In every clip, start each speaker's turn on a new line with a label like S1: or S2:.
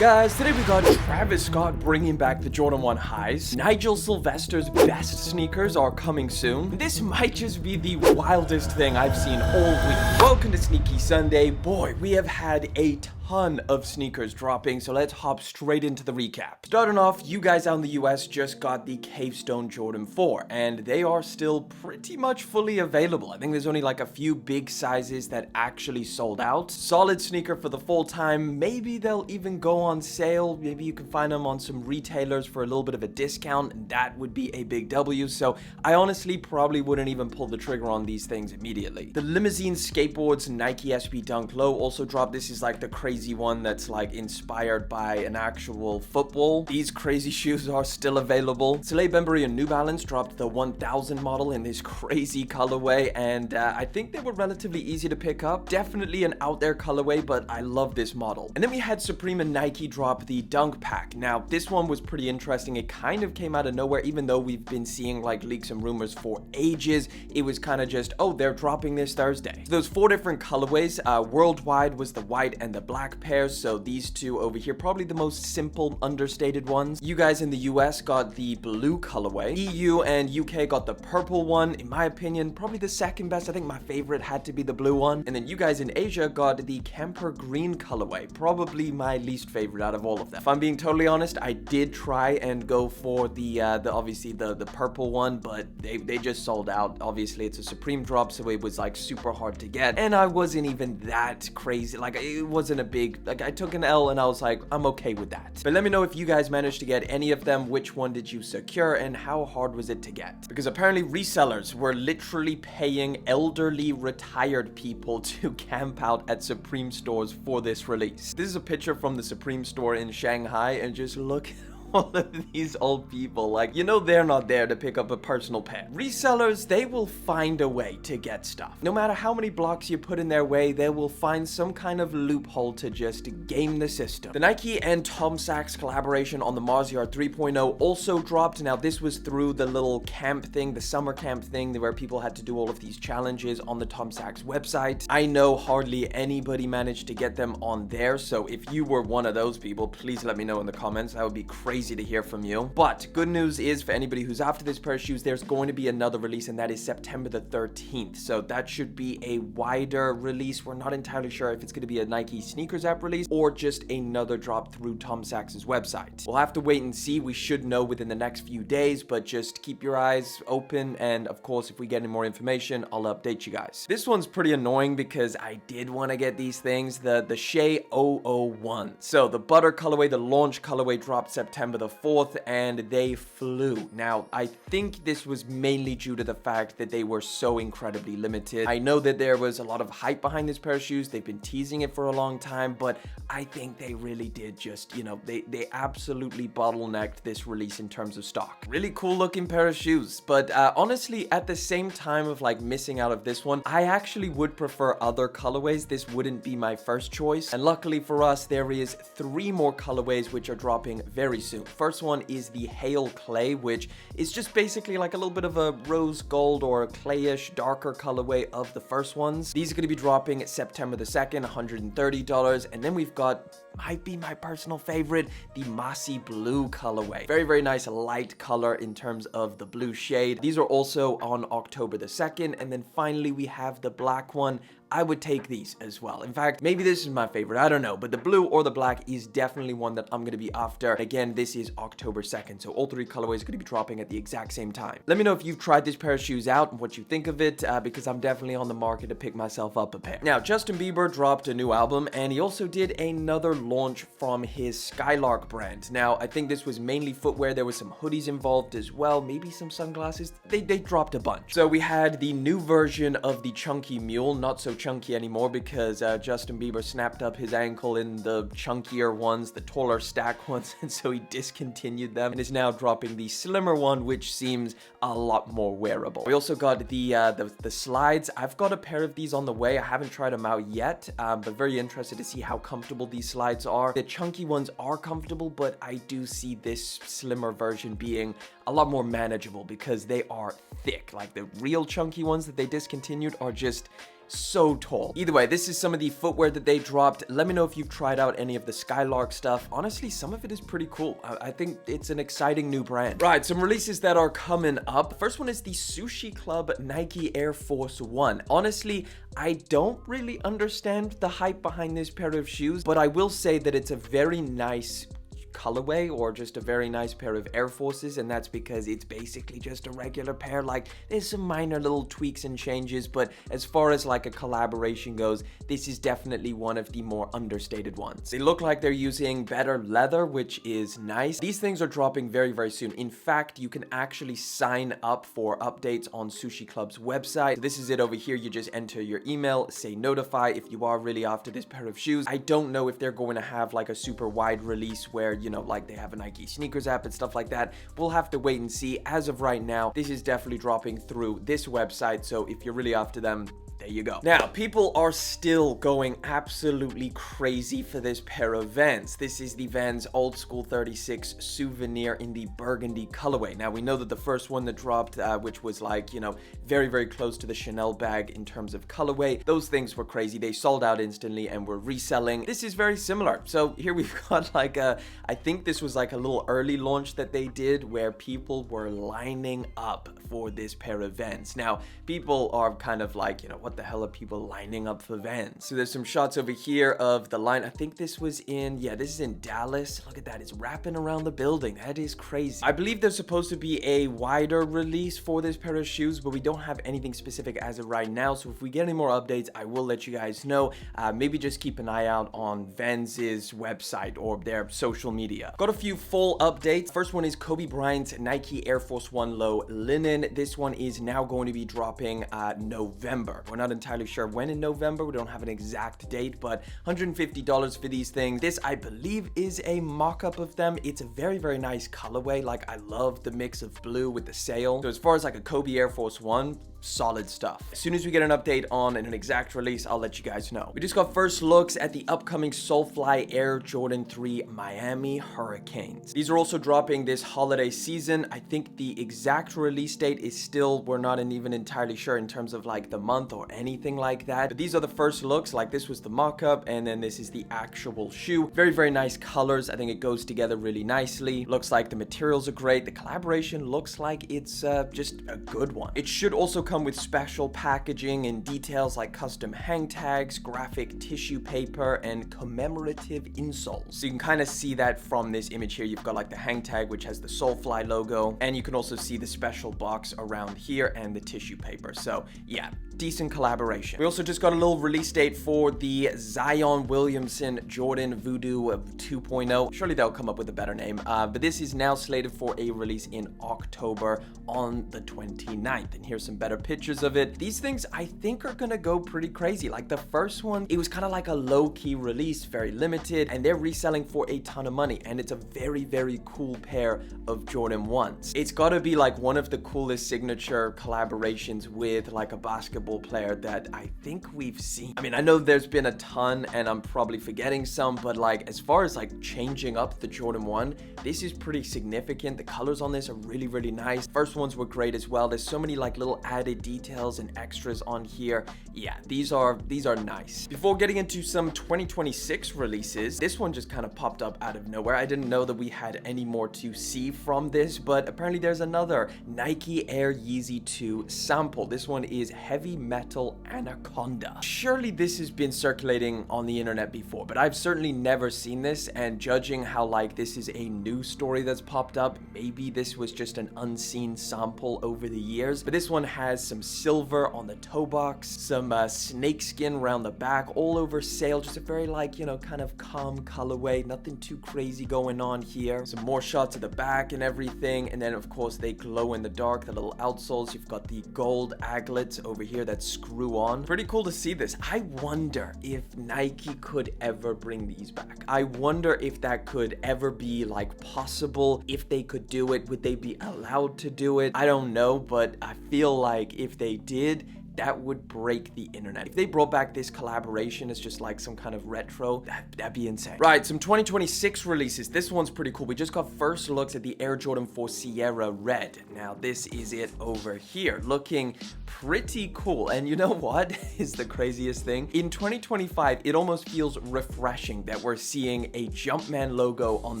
S1: Guys, today we got Travis Scott bringing back the Jordan 1 highs. Nigel Sylvester's best sneakers are coming soon. This might just be the wildest thing I've seen all week. Welcome to Sneaky Sunday. Boy, we have had a ton of sneakers dropping, so let's hop straight into the recap. Starting off, you guys out in the US just got the Cavestone Jordan 4, and they are still pretty much fully available. I think there's only like a few big sizes that actually sold out. Solid sneaker for the full time. Maybe they'll even go on sale. Maybe you can find them on some retailers for a little bit of a discount, and that would be a big W. So I honestly probably wouldn't even pull the trigger on these things immediately. The Limousine Skateboards Nike SB Dunk Low also dropped. This is like the crazy one that's like inspired by an actual football. These crazy shoes are still available. Soleil Bembury and New Balance dropped the 1000 model in this crazy colorway, and I think they were relatively easy to pick up. Definitely an out there colorway, but I love this model. And then we had Supreme and Nike drop the Dunk Pack. Now this one was pretty interesting. It kind of came out of nowhere, even though we've been seeing like leaks and rumors for ages. It was kind of just, oh, they're dropping this Thursday. So those 4 different colorways. Worldwide was the white and the black pairs, so these two over here probably the most simple understated ones. You guys in the US got the blue colorway. EU and UK got the purple one. In my opinion, probably the second best. I think my favorite had to be the blue one. And then you guys in Asia got the Camper green colorway, probably my least favorite out of all of them. If I'm being totally honest, I did try and go for the obviously the purple one, but they just sold out. Obviously it's a Supreme drop, so it was like super hard to get, and I wasn't even that crazy. Like it wasn't a big, like I took an L and I was like, I'm okay with that. But let me know if you guys managed to get any of them. Which one did you secure and how hard was it to get? Because apparently resellers were literally paying elderly retired people to camp out at Supreme stores for this release. This is a picture from the Supreme store in Shanghai, and just look all of these old people, like, you know, they're not there to pick up a personal pair. Resellers, they will find a way to get stuff. No matter how many blocks you put in their way, they will find some kind of loophole to just game the system. The Nike and Tom Sachs collaboration on the Mars Yard 3.0 also dropped. Now this was through the little camp thing, the summer camp thing, where people had to do all of these challenges on the Tom Sachs website. I know hardly anybody managed to get them on there, so if you were one of those people, please let me know in the comments. That would be crazy to hear from you. But good news is, for anybody who's after this pair of shoes, there's going to be another release, and that is September the 13th. So that should be a wider release. We're not entirely sure if it's going to be a Nike sneakers app release or just another drop through Tom Sachs's website. We'll have to wait and see. We should know within the next few days, but just keep your eyes open, and of course if we get any more information, I'll update you guys. This one's pretty annoying because I did want to get these things. The SHAI 001. So the butter colorway, the launch colorway, dropped September the 4th, and they flew. Now I think this was mainly due to the fact that they were so incredibly limited. I know that there was a lot of hype behind this pair of shoes. They've been teasing it for a long time, but I think they really did just, you know, they absolutely bottlenecked this release in terms of stock. Really cool looking pair of shoes, but honestly, at the same time of like missing out of this one, I actually would prefer other colorways. This wouldn't be my first choice, and luckily for us, there is 3 more colorways which are dropping very soon. First one is the Hail Clay, which is just basically like a little bit of a rose gold or a clayish darker colorway of the first ones. These are going to be dropping September the 2nd, $130. And then we've got, might be my personal favorite, the Mossy Blue colorway. Very, very nice light color in terms of the blue shade. These are also on October the 2nd. And then finally we have the black one. I would take these as well. In fact, maybe this is my favorite, I don't know, but the blue or the black is definitely one that I'm going to be after. Again, this is October 2nd, so all 3 colorways are going to be dropping at the exact same time. Let me know if you've tried this pair of shoes out and what you think of it, because I'm definitely on the market to pick myself up a pair. Now, Justin Bieber dropped a new album, and he also did another launch from his Skylrk brand. Now, I think this was mainly footwear. There was some hoodies involved as well, maybe some sunglasses. They dropped a bunch. So we had the new version of the Chunky Mule, not so chunky anymore because Justin Bieber snapped up his ankle in the chunkier ones, the taller stack ones, and so he discontinued them and is now dropping the slimmer one, which seems a lot more wearable. We also got the slides. I've got a pair of these on the way. I haven't tried them out yet, but very interested to see how comfortable these slides are. The chunky ones are comfortable, but I do see this slimmer version being a lot more manageable because they are thick. Like the real chunky ones that they discontinued are just so tall. Either way, this is some of the footwear that they dropped. Let me know if you've tried out any of the Skylrk stuff. Honestly, some of it is pretty cool. I think it's an exciting new brand. Right, some releases that are coming up. The first one is the Sushi Club Nike Air Force One. Honestly, I don't really understand the hype behind this pair of shoes, but I will say that it's a very nice colorway, or just a very nice pair of Air Forces, and that's because it's basically just a regular pair. Like, there's some minor little tweaks and changes, but as far as like a collaboration goes, this is definitely one of the more understated ones. They look like they're using better leather, which is nice. These things are dropping very, very soon. In fact, you can actually sign up for updates on Sushi Club's website. So this is it over here. You just enter your email, say notify if you are really after this pair of shoes. I don't know if they're going to have like a super wide release where, you know, like they have a Nike sneakers app and stuff like that. We'll have to wait and see. As of right now, this is definitely dropping through this website. So if you're really after them, there you go. Now, people are still going absolutely crazy for this pair of Vans. This is the Vans Old School 36 Souvenir in the burgundy colorway. Now, we know that the first one that dropped, which was like, you know, very, very close to the Chanel bag in terms of colorway, those things were crazy. They sold out instantly and were reselling. This is very similar. So here we've got like I think this was like a little early launch that they did where people were lining up for this pair of Vans. Now, people are kind of like, you know, what the hell are people lining up for Vans? So there's some shots over here of the line. I think this was in, yeah, this is in Dallas. Look at that. It's wrapping around the building. That is crazy. I believe there's supposed to be a wider release for this pair of shoes, but we don't have anything specific as of right now. So if we get any more updates, I will let you guys know. Maybe just keep an eye out on Vans's website or their social media. Got a few full updates. First one is Kobe Bryant's Nike Air Force One Low Linen. This one is now going to be dropping November. We're not entirely sure when in November. We don't have an exact date, but $150 for these things. This, I believe, is a mock-up of them. It's a very, very nice colorway. Like, I love the mix of blue with the sail. So as far as like a Kobe Air Force One, solid stuff. As soon as we get an update on an exact release, I'll let you guys know. We just got first looks at the upcoming SoleFly Air Jordan 3 Miami Huirricanes. These are also dropping this holiday season. I think the exact release date is still, we're not even entirely sure in terms of like the month or anything like that. But these are the first looks. Like, this was the mock-up, and then this is the actual shoe. Very, very nice colors. I think it goes together really nicely. Looks like the materials are great. The collaboration looks like it's just a good one. It should also come with special packaging and details like custom hang tags, graphic tissue paper, and commemorative insoles. So you can kind of see that from this image here. You've got like the hang tag, which has the SoleFly logo, and you can also see the special box around here and the tissue paper. So yeah, decent collaboration. We also just got a little release date for the Zion Williamson Jordan Voodoo 2.0. Surely they'll come up with a better name, but this is now slated for a release in October on the 29th, and here's some better pictures of it. These things I think are gonna go pretty crazy. Like the first one, it was kind of like a low-key release, very limited, and they're reselling for a ton of money, and it's a very, very cool pair of Jordan 1s. It's gotta be like one of the coolest signature collaborations with like a basketball player that I think we've seen. I mean, I know there's been a ton and I'm probably forgetting some, but like as far as like changing up the Jordan 1, this is pretty significant. The colors on this are really, really nice. First ones were great as well. There's so many like little added details and extras on here. Yeah, these are nice. Before getting into some 2026 releases, this one just kind of popped up out of nowhere. I didn't know that we had any more to see from this, but apparently there's another Nike Air Yeezy 2 sample. This one is heavy metal Anaconda. Surely this has been circulating on the internet before, but I've certainly never seen this, and judging how like this is a new story that's popped up, maybe this was just an unseen sample over the years. But this one has some silver on the toe box, some snake skin around the back, all over sail, just a very like, you know, kind of calm colorway, nothing too crazy going on here. Some more shots of the back and everything, and then of course they glow in the dark, the little outsoles. You've got the gold aglets over here that screw on. Pretty cool to see this. I wonder if Nike could ever bring these back. I wonder if that could ever be like possible. If they could do it, would they be allowed to do it? I don't know, but I feel like if they did, that would break the internet. If they brought back this collaboration as just like some kind of retro, that'd be insane. Right, some 2026 releases. This one's pretty cool. We just got first looks at the Air Jordan 4 Sierra Red. Now, this is it over here, looking pretty cool. And you know what is the craziest thing? In 2025, it almost feels refreshing that we're seeing a Jumpman logo on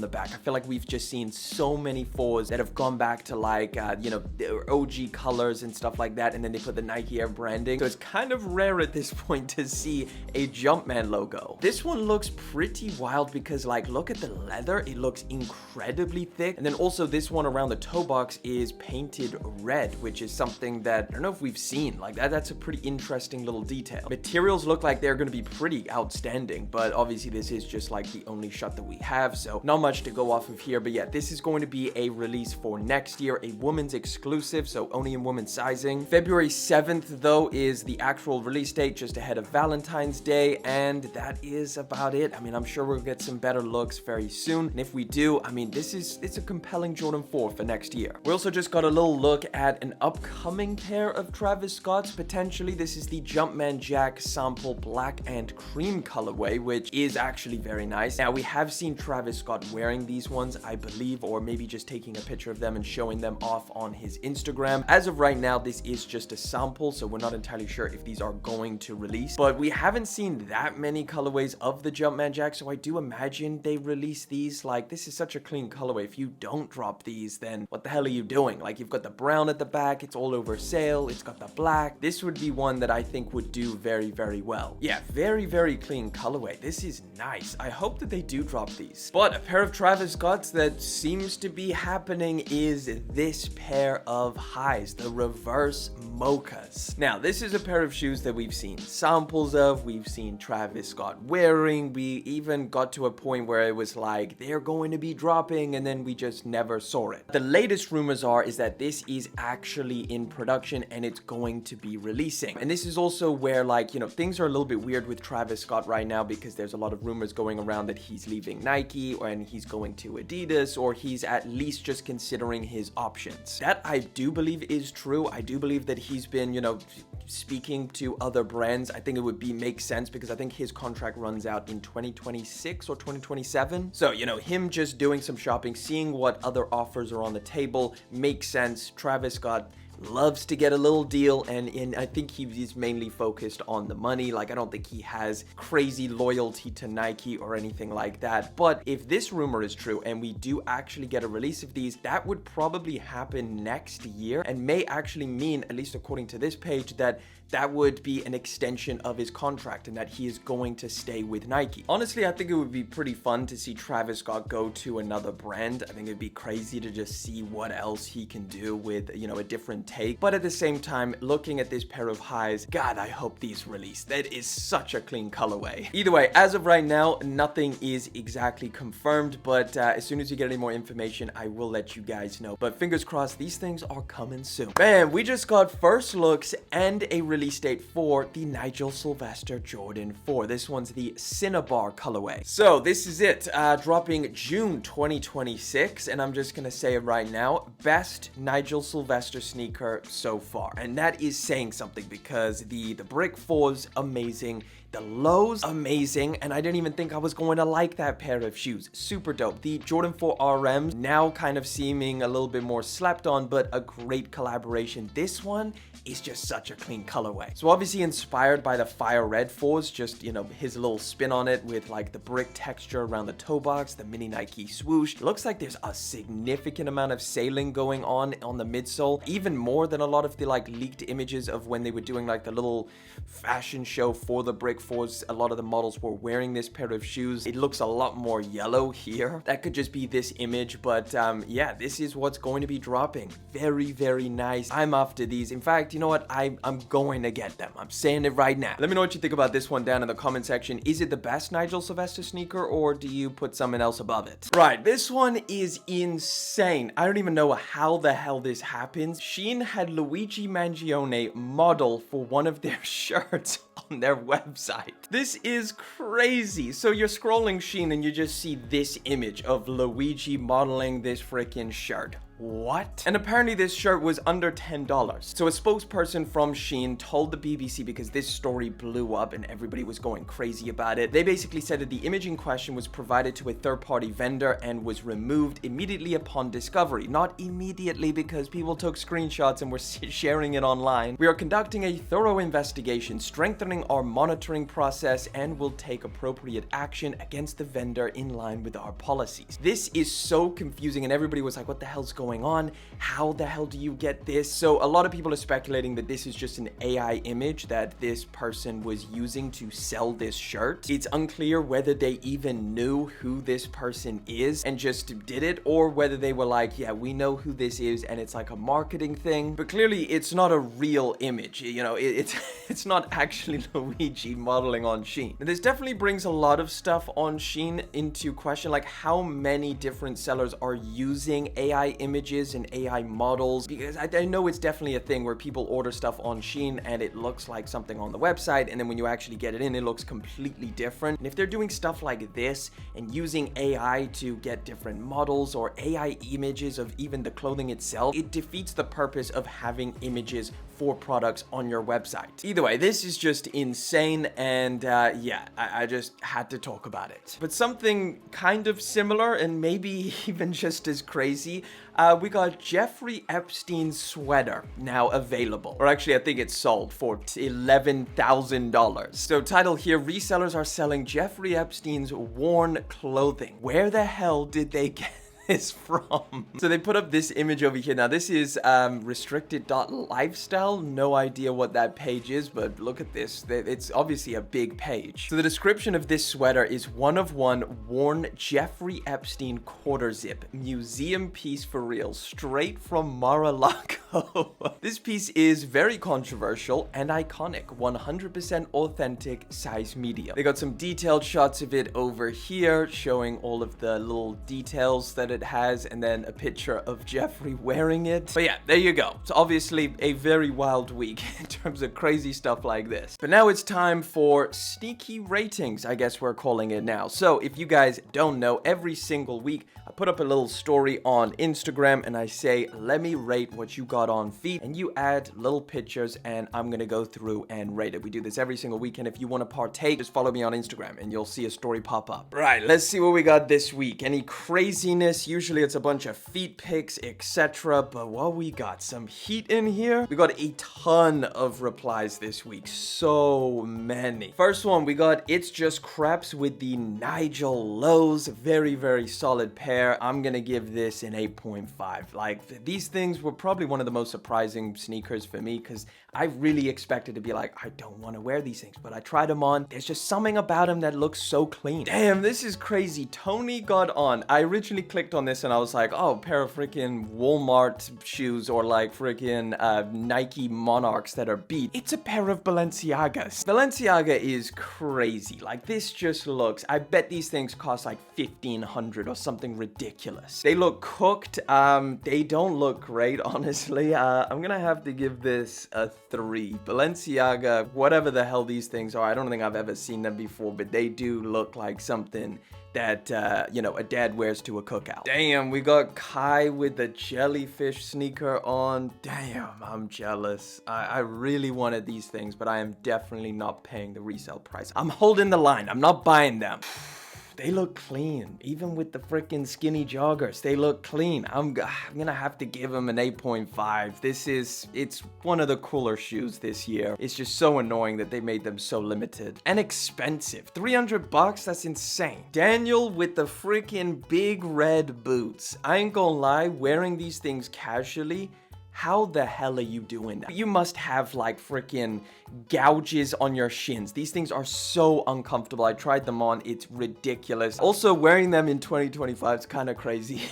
S1: the back. I feel like we've just seen so many 4s that have gone back to like, you know, their OG colors and stuff like that, and then they put the Nike Air branding. So it's kind of rare at this point to see a Jumpman logo. This one looks pretty wild because, like, look at the leather. It looks incredibly thick. And then also this one around the toe box is painted red, which is something that I don't know if we've seen. Like, that's a pretty interesting little detail. Materials look like they're going to be pretty outstanding, but obviously this is just like the only shot that we have, so not much to go off of here. But yeah, this is going to be a release for next year, a women's exclusive, so only in women's sizing. February 7th though is the actual release date, just ahead of Valentine's Day, and that is about it. I mean, I'm sure we'll get some better looks very soon, and if we do, I mean, it's a compelling Jordan 4 for next year. We also just got a little look at an upcoming pair of Travis Scott's, potentially. This is the Jumpman Jack sample black and cream colorway, which is actually very nice. Now, we have seen Travis Scott wearing these ones, I believe, or maybe just taking a picture of them and showing them off on his Instagram. As of right now, this is just a sample, so we're not entirely sure if these are going to release, but we haven't seen that many colorways of the Jumpman Jack, so I do imagine they release these. Like, this is such a clean colorway. If you don't drop these, then what the hell are you doing? Like, you've got the brown at the back, it's all over sale, it's got the black. This would be one that I think would do very, very well. Yeah, very, very clean colorway. This is nice. I hope that they do drop these. But a pair of Travis Scott's that seems to be happening is this pair of highs, the reverse Mochas. Now, this is a pair of shoes that we've seen samples of, we've seen Travis Scott wearing, we even got to a point where it was like, they're going to be dropping, and then we just never saw it. The latest rumors is that this is actually in production and it's going to be releasing. And this is also where, like, you know, things are a little bit weird with Travis Scott right now, because there's a lot of rumors going around that he's leaving Nike, and he's going to Adidas, or he's at least just considering his options. That I do believe is true. I do believe that he's been, you know, speaking to other brands. I think it would make sense, because I think his contract runs out in 2026 or 2027. So, you know, him just doing some shopping, seeing what other offers are on the table makes sense. Travis Scott loves to get a little deal, and I think he's mainly focused on the money. Like, I don't think he has crazy loyalty to Nike or anything like that. But if this rumor is true and we do actually get a release of these, that would probably happen next year, and may actually mean, at least according to this page, that would be an extension of his contract and that he is going to stay with Nike. Honestly, I think it would be pretty fun to see Travis Scott go to another brand. I think it'd be crazy to just see what else he can do with, you know, a different take. But at the same time, looking at this pair of highs, God, I hope these release. That is such a clean colorway. Either way, as of right now, nothing is exactly confirmed, but as soon as you get any more information, I will let you guys know. But fingers crossed, these things are coming soon. Bam, we just got first looks and a release date for the Nigel Sylvester Jordan 4. This one's the Cinnabar colorway. So this is it, dropping June 2026, and I'm just gonna say it right now, best Nigel Sylvester sneaker so far. And that is saying something, because the brick 4's amazing, the lows amazing, and I didn't even think I was going to like that pair of shoes. Super dope. The Jordan 4 RMs now kind of seeming a little bit more slept on, but a great collaboration. This one is just such a clean colorway. So obviously inspired by the Fire Red 4s, just, you know, his little spin on it with like the brick texture around the toe box, the mini Nike swoosh. It looks like there's a significant amount of sailing going on the midsole, even more than a lot of the like leaked images of when they were doing like the little fashion show for the brick 4s. A lot of the models were wearing this pair of shoes. It looks a lot more yellow here. That could just be this image, but yeah, this is what's going to be dropping. Very, very nice. I'm after these. In fact, you know what? I'm going to get them. I'm saying it right now. Let me know what you think about this one down in the comment section. Is it the best Nigel Sylvester sneaker, or do you put something else above it? Right, this one is insane. I don't even know how the hell this happens. Shein had Luigi Mangione model for one of their shirts on their website. This is crazy. So you're scrolling Shein and you just see this image of Luigi modeling this freaking shirt. what? And apparently this shirt was under $10. So a spokesperson from Shein told the BBC, because this story blew up and everybody was going crazy about it, they basically said that the image in question was provided to a third-party vendor and was removed immediately upon discovery. Not immediately, because people took screenshots and were sharing it online. We are conducting a thorough investigation, strengthening our monitoring process, and will take appropriate action against the vendor in line with our policies. This is so confusing, and everybody was like, what the hell's going on? How the hell do you get this? So a lot of people are speculating that this is just an AI image that this person was using to sell this shirt. It's unclear whether they even knew who this person is and just did it, or whether they were like, yeah, we know who this is and it's like a marketing thing. But clearly it's not a real image, you know, it's not actually Luigi modeling on Shein. And this definitely brings a lot of stuff on Shein into question, like how many different sellers are using AI images and AI models, because I know it's definitely a thing where people order stuff on Shein and it looks like something on the website, and then when you actually get it in, it looks completely different. And if they're doing stuff like this and using AI to get different models or AI images of even the clothing itself, it defeats the purpose of having images for products on your website. Either way, this is just insane, and yeah, I just had to talk about it. But something kind of similar and maybe even just as crazy, we got Jeffrey Epstein's sweater now available. Or actually, I think it's sold for $11,000. So title here, resellers are selling Jeffrey Epstein's worn clothing. Where the hell did they get this from? So they put up this image over here. Now this is restricted.lifestyle. No idea what that page is, but look at this. It's obviously a big page. So the description of this sweater is one of one worn Jeffrey Epstein quarter zip museum piece for real, straight from Mar-a-Lago. This piece is very controversial and iconic, 100% authentic size medium. They got some detailed shots of it over here showing all of the little details that it has, and then a picture of Jeffrey wearing it. But yeah, there you go. So obviously a very wild week in terms of crazy stuff like this. But now it's time for sneaky ratings, I guess we're calling it now. So if you guys don't know, every single week I put up a little story on Instagram and I say, let me rate what you got on feet, and you add little pictures and I'm gonna go through and rate it. We do this every single week, and if you want to partake, just follow me on Instagram and you'll see a story pop up. Right, let's see what we got this week. Any craziness? Usually it's a bunch of feet pics, etc. But what we got? Some heat in here. We got a ton of replies this week. So many. First one, we got It's Just Craps with the Nigel lows. Very, very solid pair. I'm gonna give this an 8.5. Like, these things were probably one of the most surprising sneakers for me, because I really expected to be like, I don't want to wear these things, but I tried them on. There's just something about them that looks so clean. Damn, this is crazy. Tony got on. I originally clicked on this and I was like, oh, a pair of freaking Walmart shoes or like freaking Nike Monarchs that are beat. It's a pair of Balenciagas. Balenciaga is crazy. Like, this just looks, I bet these things cost like $1,500 or something ridiculous. They look cooked. They don't look great, honestly. I'm gonna have to give this a 3. Balenciaga, whatever the hell these things are, I don't think I've ever seen them before, but they do look like something that, you know, a dad wears to a cookout. Damn, we got Kai with the jellyfish sneaker on. Damn, I'm jealous. I really wanted these things, but I am definitely not paying the resale price. I'm holding the line. I'm not buying them. They look clean. Even with the freaking skinny joggers, they look clean. I'm gonna have to give them an 8.5. It's one of the cooler shoes this year. It's just so annoying that they made them so limited. And expensive. $300? That's insane. Daniel with the freaking big red boots. I ain't gonna lie, wearing these things casually, how the hell are you doing that? You must have like freaking gouges on your shins. These things are so uncomfortable. I tried them on. It's ridiculous. Also, wearing them in 2025 is kind of crazy.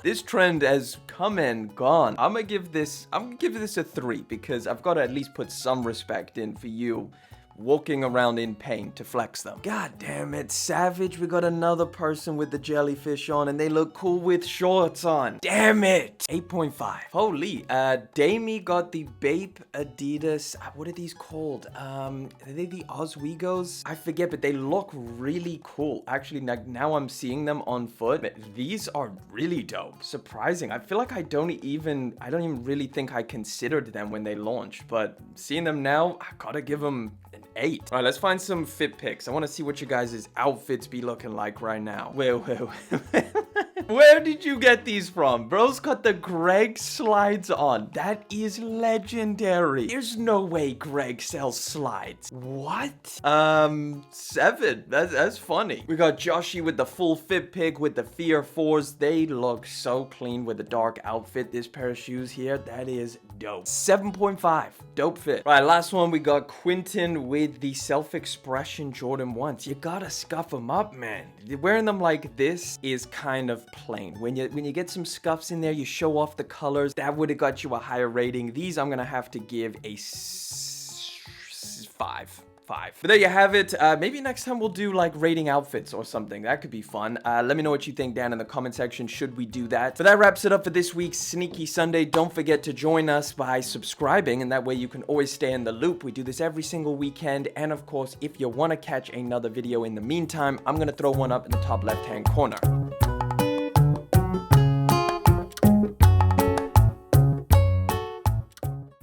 S1: This trend has come and gone. I'm gonna give this a 3 because I've got to at least put some respect in for you walking around in pain to flex them. God damn it, Savage, we got another person with the jellyfish on and they look cool with shorts on. Damn it. 8.5. Holy. Damie got the Bape Adidas. What are these called? Are they the Oswegos? I forget, but they look really cool. Actually, now I'm seeing them on foot. These are really dope. Surprising. I feel like I don't even really think I considered them when they launched, but seeing them now, I gotta give them an 8. All right, let's find some fit pics. I want to see what you guys' outfits be looking like right now. Wait. Where did you get these from? Bro's got the Greg slides on. That is legendary. There's no way Greg sells slides. What? 7. That's funny. We got Joshy with the full fit pick with the Fear 4s. They look so clean with the dark outfit. This pair of shoes here, that is dope. 7.5. Dope fit. Right, last one, we got Quentin with the Self-Expression Jordan 1s. You gotta scuff them up, man. Wearing them like this is kind of plain. When you get some scuffs in there, you show off the colors. That would have got you a higher rating. These I'm gonna have to give a 5. But there you have it. Maybe next time we'll do like rating outfits or something. That could be fun. Let me know what you think down in the comment section. Should we do that? But that wraps it up for this week's Sneaky Sunday. Don't forget to join us by subscribing, and that way you can always stay in the loop. We do this every single weekend. And of course, if you want to catch another video in the meantime, I'm going to throw one up in the top left-hand corner.